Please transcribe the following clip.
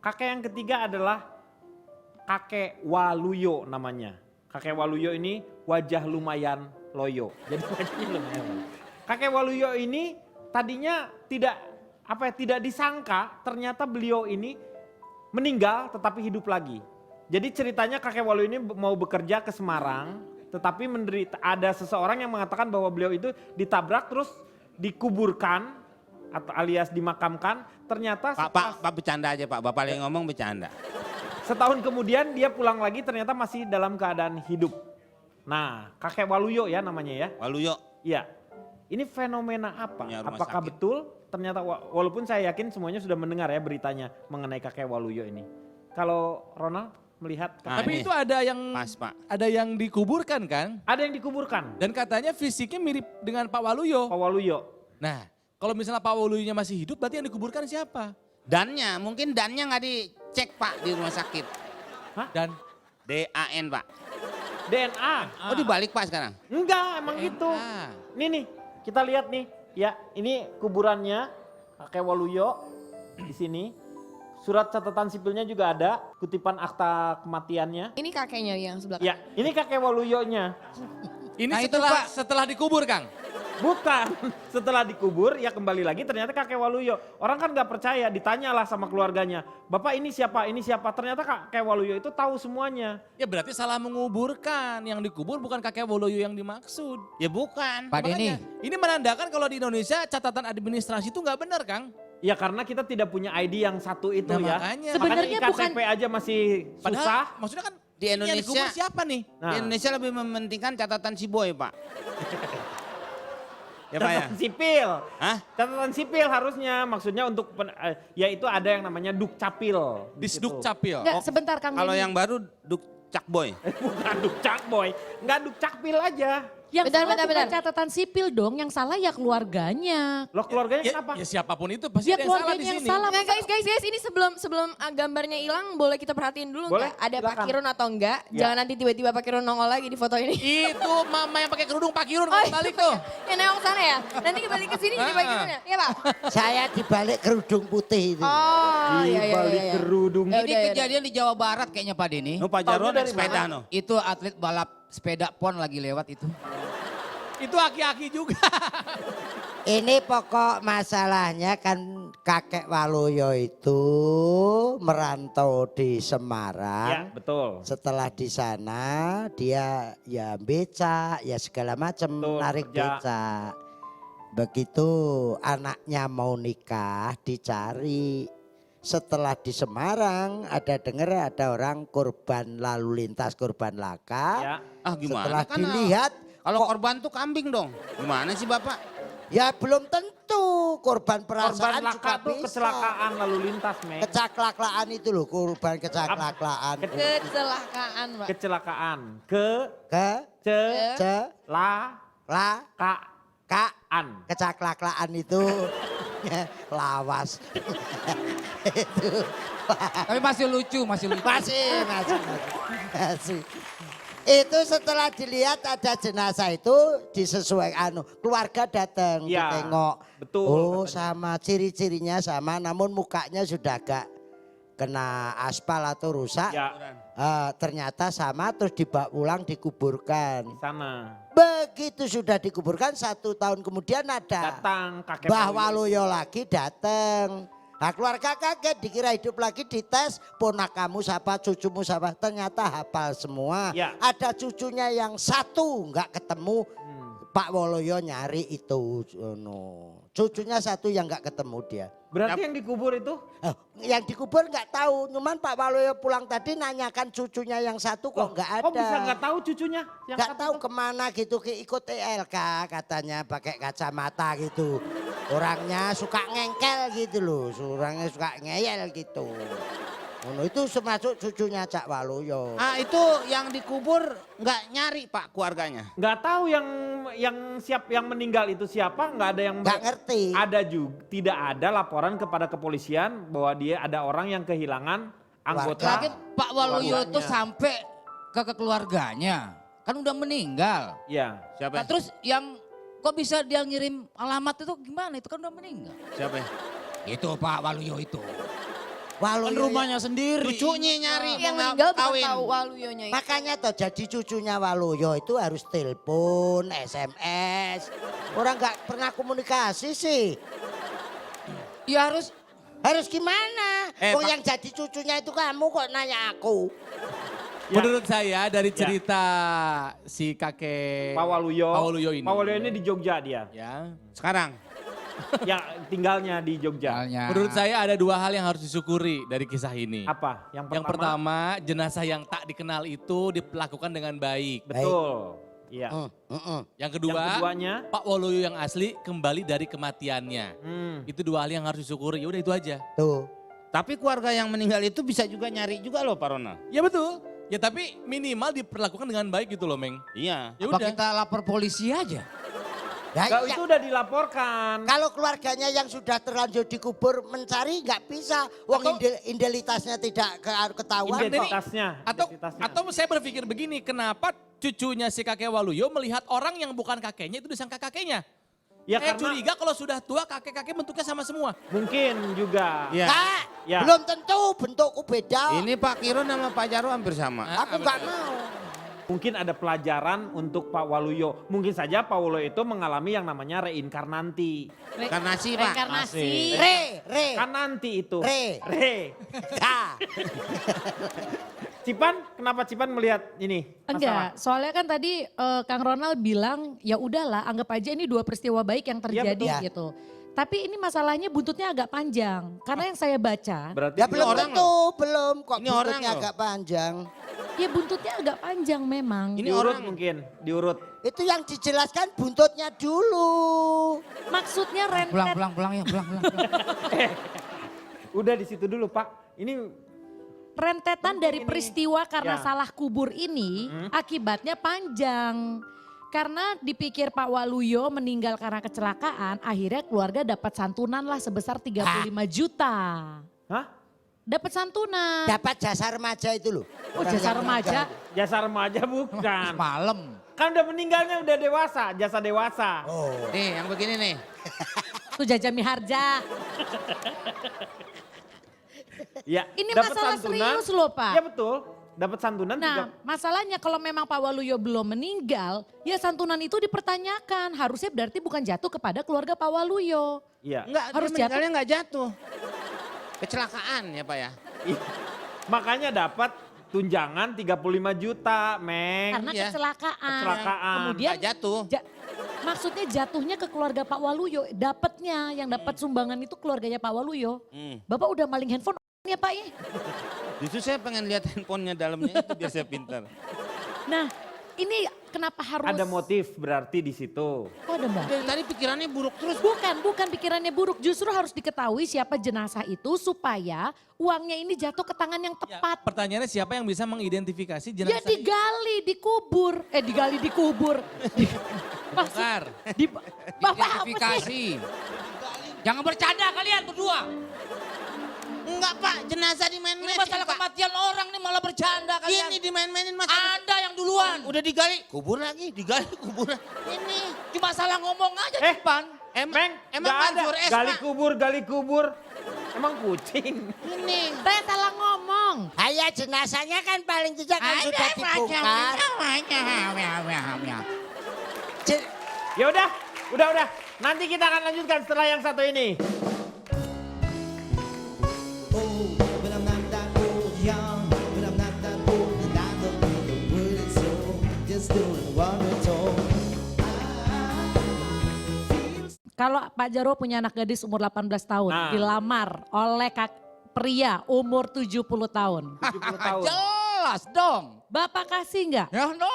Kakek yang ketiga adalah kakek Waluyo namanya. Kakek Waluyo ini wajah lumayan loyo. Jadi wajahnya lumayan loyo. Kakek Waluyo ini tadinya tidak disangka ternyata beliau ini meninggal tetapi hidup lagi. Jadi ceritanya kakek Waluyo ini mau bekerja ke Semarang, tetapi ada seseorang yang mengatakan bahwa beliau itu ditabrak terus dikuburkan atau alias dimakamkan. Ternyata Pak bercanda aja Pak, Bapak yang ngomong bercanda. setahun kemudian dia pulang lagi ternyata masih dalam keadaan hidup. Nah, kakek Waluyo ya namanya ya. Waluyo. Iya. Ini fenomena apa? Punya rumah Apakah sakit. betul? Ternyata walaupun saya yakin semuanya sudah mendengar ya beritanya mengenai kakek Waluyo ini. Kalau Ronald melihat Nah, Tapi ini. itu ada yang Pas, Pak. ada yang dikuburkan kan? ada yang dikuburkan Dan katanya fisiknya mirip dengan Pak Waluyo. Pak Waluyo. Nah, kalau misalnya Pak Waluyonya masih hidup, berarti yang dikuburkan siapa? Mungkin dannya nggak dicek Pak di rumah sakit. Dan DAN Pak. DNA. Oh dibalik Pak sekarang? Enggak, emang gitu. Nih, kita lihat nih. Ya, ini kuburannya kakek Waluyo di sini. Surat catatan sipilnya juga ada, kutipan akta kematiannya. Ini kakeknya yang sebelah Ya, ini kakek Waluyonya. ini Nah, itu, setelah Pak. setelah dikubur, Kang. Bukan, setelah dikubur ya kembali lagi ternyata kakek Waluyo. Orang kan gak percaya, ditanyalah sama keluarganya. Bapak ini siapa, ini siapa. Ternyata kakek Waluyo itu tahu semuanya. Ya berarti salah menguburkan. Yang dikubur bukan kakek Waluyo yang dimaksud. Ya bukan. Pak Denny. Makanya, ini menandakan kalau di Indonesia catatan administrasi itu nggak benar, Kang. Ya karena kita tidak punya ID yang satu itu Nah, ya. makanya. Sebenarnya Makanya bukan- IKTP aja masih Padahal susah. maksudnya kan Di yang Indonesia, dikubur siapa nih? Nah. di Indonesia lebih mementingkan catatan si boy Pak. Ya Pak ya? Catatan sipil. Hah? Catatan sipil harusnya maksudnya untuk ya itu ada yang namanya Dukcapil. di situ. Disduk Capil. Enggak, sebentar Kang Kalau Denny. yang baru Duk Cak Boy. Bukan Dukcakboy, enggak Dukcapil aja. Yang Bentar, salah bentar, bukan bentar. catatan sipil dong, yang salah ya keluarganya. Loh keluarganya Ya, kenapa? ya siapapun itu pasti Ya ada yang salah di keluarganya yang sini. salah. Nah, guys, ini sebelum gambarnya hilang boleh kita perhatiin dulu Boleh, nggak ada Pak silakan. Kirun atau enggak? Ya. Jangan nanti tiba-tiba Pak Kirun nongol lagi di foto ini. Itu mama yang pakai kerudung Pak Kirun Oh, balik tuh. Ya nengok sana ya. Nanti kembali ke sini jadi Pak Kirun ya. Iya Pak? Saya dibalik kerudung putih itu. Oh Di iya iya balik iya. kerudung. Ya Ini udah, ya udah. kejadian di Jawa Barat kayaknya Pak Denny. No Pak Jarwo Tahunya naik dari sepeda mana? no. Itu atlet balap sepeda pon lagi lewat itu. Itu aki-aki juga. Ini pokok masalahnya kan kakek Waluyo itu merantau di Ya Semarang. betul. Setelah di sana dia ya becak ya segala macam Betul, narik kerja. becak. Begitu anaknya mau nikah dicari. Setelah di Semarang ada dengar ada orang korban lalu lintas korban laka. Ya. Ah gimana? Setelah Kan, dilihat kalau korban tuh kambing dong. Gimana sih Bapak? ya belum tentu korban Korban perasaan juga laka tuh bisa. kecelakaan lalu lintas, Mek. Kecelakaan itu loh korban kecelakaan. Kecelakaan Pak. Kecelakaan. Ke Kecelakaan. kak kecelakaan itu lawas. Itu Tapi masih lucu. Masih. Itu setelah dilihat ada jenazah itu disesuaikan keluarga datang Ya, ditengok. betul. Oh sama ciri-cirinya sama namun mukanya sudah agak kena aspal atau rusak. Ya, Ternyata sama terus dibawa pulang dikuburkan. di sana. Begitu sudah dikuburkan 1 tahun kemudian ada Datang kakek Mbah Waluyo. Waluyo lagi datang. Nah keluarga kaget dikira hidup lagi dites ponakanmu siapa cucumu siapa ternyata hafal semua. Ya. Ada cucunya yang satu nggak ketemu Pak Waluyo nyari itu. Cucunya satu yang nggak ketemu dia. Berarti yang dikubur itu? Yang dikubur nggak tahu, cuman Pak Waluyo pulang tadi nanyakan cucunya yang satu kok nggak ada. Oh bisa nggak tahu cucunya? Yang Nggak satu tahu tuh? kemana gitu, ikut ELK katanya pakai kacamata gitu. Orangnya suka ngengkel gitu loh, orangnya suka ngeyel gitu. Itu termasuk cucunya Cak Waluyo. Ah itu yang dikubur nggak nyari Pak keluarganya. Nggak tahu yang yang meninggal itu siapa? Nggak ada yang Nggak ngerti. Ada juga tidak ada laporan kepada kepolisian bahwa dia ada orang yang kehilangan anggota. Lagi Pak Waluyo keluarganya. tuh sampai ke keluarganya. Kan udah meninggal. Ya. Siapa? Nah, terus yang kok bisa dia ngirim alamat itu gimana? Itu kan udah meninggal. Siapa? Itu Pak Waluyo itu. Kan Waluyo. rumahnya sendiri. Cucunya nyari Yang mau meninggal bukan kawin. Pak Waluyonya itu. Makanya toh jadi cucunya Waluyo itu harus telepon, SMS. Orang nggak pernah komunikasi sih. Ya harus. Harus gimana? Oh yang jadi cucunya itu kamu kok nanya aku. Menurut saya dari cerita si kakek Pak Waluyo. Pak Waluyo ini. Pak Waluyo ini di Jogja dia. Ya. Sekarang. Ya tinggalnya di Jogja. Menurut saya ada dua hal yang harus disyukuri dari kisah ini. Apa? Yang pertama, jenazah yang tak dikenal itu diperlakukan dengan baik. Betul. Iya. Yang kedua, Yang keduanya? Pak Waluyo yang asli kembali dari kematiannya. Itu dua hal yang harus disyukuri. Ya udah itu aja. Tuh. Tapi keluarga yang meninggal itu bisa juga nyari juga loh Pak Ronald. Ya betul. Ya tapi minimal diperlakukan dengan baik gitu loh, Meng. Iya. Ya Apa udah. kita lapor polisi aja? Ya, Enggak, iya. itu udah dilaporkan. Kalau keluarganya yang sudah terlanjur dikubur mencari nggak bisa. Wong identitasnya tidak ketahuan. Identitasnya. Atau identitasnya. atau saya berpikir begini, kenapa cucunya si kakek Waluyo melihat orang yang bukan kakeknya itu disangka kakeknya? Ya Saya karena curiga kalau sudah tua kakek-kakek bentuknya sama semua. mungkin juga. Iya. Kak, Ya. belum tentu bentukku beda. Ini Pak Kiron sama Pak Jarwo hampir sama. Aku nggak mau. Mungkin ada pelajaran untuk Pak Waluyo. Mungkin saja Pak Waluyo itu mengalami yang namanya reinkarnasi. Reinkarnasi, Pak. Reinkarnasi. Re. Kan nanti itu. Re. Ya. Cipan, kenapa Cipan melihat ini? Enggak, soalnya kan tadi Kang Ronald bilang ya udahlah anggap aja ini dua peristiwa baik yang terjadi betul. gitu. Tapi ini masalahnya buntutnya agak panjang. Karena yang saya baca, Berarti Ya belum orang tentu, belum. Kok Ini orang buntutnya loh. agak panjang. ya buntutnya agak panjang memang. Ini diurut orang mungkin, diurut. Itu yang dijelaskan buntutnya dulu. Maksudnya Pulang, rentet, pulang ya, pulang. Udah di situ dulu Pak. Ini rentetan dari ini. peristiwa karena Ya. salah kubur ini akibatnya panjang. Karena dipikir Pak Waluyo meninggal karena kecelakaan, akhirnya keluarga dapat santunan lah sebesar 35 juta. hah? Dapat santunan. Dapat jasa remaja itu loh. Oh Orang jasa yang remaja. Jasa remaja bukan. Malam. Kan udah meninggalnya udah dewasa, jasa dewasa. Oh. nih yang begini nih. Tuh Jaja Miharja. Ya, Ini dapat masalah serius loh, Pak. Ya betul, dapat santunan Nah, masalahnya kalau memang Pak Waluyo belum meninggal, ya santunan itu dipertanyakan. Harusnya berarti bukan jatuh kepada keluarga Pak Waluyo. Iya. Enggak, Harus dia meninggalnya enggak jatuh. Kecelakaan ya Pak ya. Makanya dapat tunjangan 35 juta, Meng. Karena Iya. kecelakaan. Kecelakaan. Kemudian Enggak jatuh. maksudnya jatuhnya ke keluarga Pak Waluyo. Dapatnya yang dapat sumbangan itu keluarganya Pak Waluyo. Bapak udah maling handphone ya Pak ya. Justru saya pengen lihat handphonenya dalamnya itu biar saya pintar. Nah ini kenapa harus. Ada motif berarti di situ. Oh ada Mbak. Dari tadi pikirannya buruk terus. Bukan pikirannya buruk. Justru harus diketahui siapa jenazah itu supaya uangnya ini jatuh ke tangan yang tepat. Pertanyaannya siapa yang bisa mengidentifikasi Ya jenazah ini? digali, dikubur. Digali, dikubur. Bongkar. Bapak apa sih? Identifikasi. Jangan bercanda kalian berdua. Enggak Pak, jenazah Ini dimain-mainin masalah Pak. kematian orang nih malah bercanda kalian. Ini dimain-mainin Mas. Anda yang duluan. Udah digali, kubur lagi, digali, kubur. Ini Cuma salah ngomong aja Eh, Cipan. Meng, emang nggak ada. manjur es, Gali Pak. kubur, gali kubur. Emang kucing. ini. Saya salah ngomong. Ayah jenazahnya kan paling tidak kan sudah dibongkar. Je- Ya udah. Nanti kita akan lanjutkan setelah yang satu ini. old, but I'm not that old. Young, but I'm not that old. And I don't know the word and soul. Just doing what we're told. Kalau Pak Jarwo punya anak gadis umur 18 tahun, Nah. dilamar oleh pria umur 70 tahun. 70 tahun. Jelas dong. Bapak kasih nggak? Ya no.